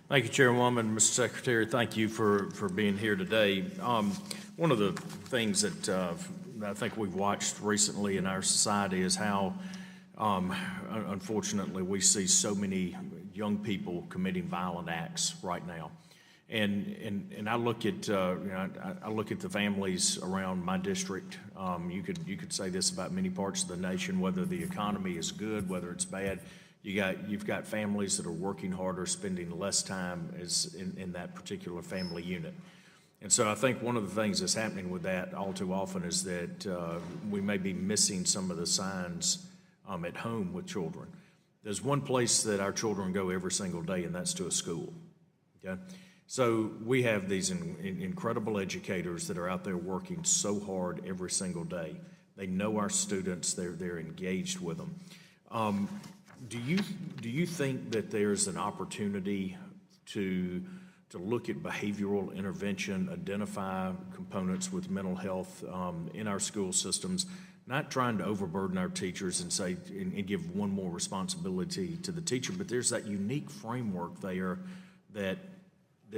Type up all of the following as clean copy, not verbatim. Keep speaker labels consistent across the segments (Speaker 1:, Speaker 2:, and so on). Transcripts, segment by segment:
Speaker 1: Thank you, Chairwoman. Mr. Secretary, thank you for being here today. One of the things that I think we've watched recently in our society is how, unfortunately, we see so many young people committing violent acts right now. And I look at I look at the families around my district. You could say this about many parts of the nation, whether the economy is good, whether it's bad. You've got families that are working harder, spending less time in that particular family unit. And so I think one of the things that's happening with that all too often is that we may be missing some of the signs at home with children. There's one place that our children go every single day, and that's to a school. Okay? So we have these incredible educators that are out there working so hard every single day. They know our students. They're engaged with them. Do you think that there's an opportunity to look at behavioral intervention, identify components with mental health in our school systems, not trying to overburden our teachers and say and give one more responsibility to the teacher, but there's that unique framework there that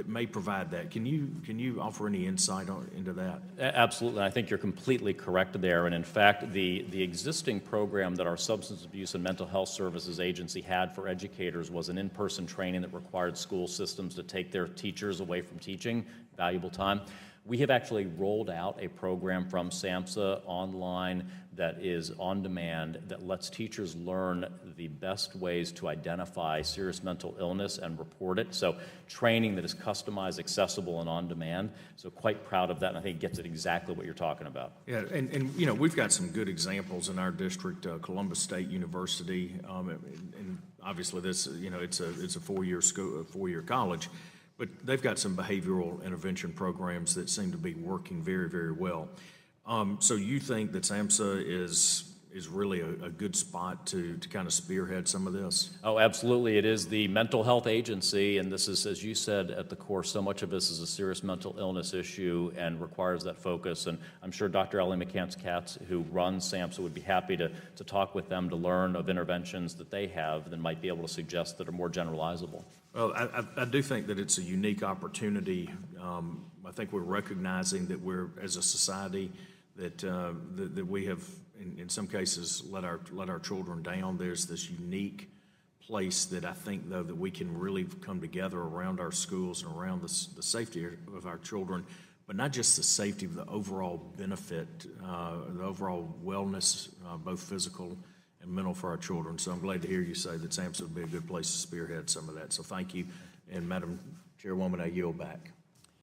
Speaker 1: may provide that. Can you offer any insight into that?
Speaker 2: Absolutely. I think you're completely correct there. And in fact, the existing program that our Substance Abuse and Mental Health Services Agency had for educators was an in-person training that required school systems to take their teachers away from teaching, valuable time. We have actually rolled out a program from SAMHSA online that is on demand that lets teachers learn the best ways to identify serious mental illness and report it. So training that is customized, accessible, and on demand. So quite proud of that, and I think it gets at exactly what you're talking about.
Speaker 1: Yeah, and we've got some good examples in our district. Columbus State University, and obviously this it's a four-year school, a four-year college. But they've got some behavioral intervention programs that seem to be working very, very well. So you think that SAMHSA is really a good spot to kind of spearhead some of this?
Speaker 2: Oh, absolutely. It is the mental health agency, and this is, as you said, at the core, so much of this is a serious mental illness issue and requires that focus. And I'm sure Dr. Ellie McCants-Katz, who runs SAMHSA, would be happy to talk with them to learn of interventions that they have that might be able to suggest that are more generalizable.
Speaker 1: Well, I do think that it's a unique opportunity. I think we're recognizing that we're, as a society, that we have, in some cases, let our children down. There's this unique place that I think, though, that we can really come together around our schools and around the safety of our children, but not just the safety, but the overall benefit, the overall wellness, both physical and mental for our children. So I'm glad to hear you say that SAMHSA would be a good place to spearhead some of that. So thank you. And Madam Chairwoman, I yield back.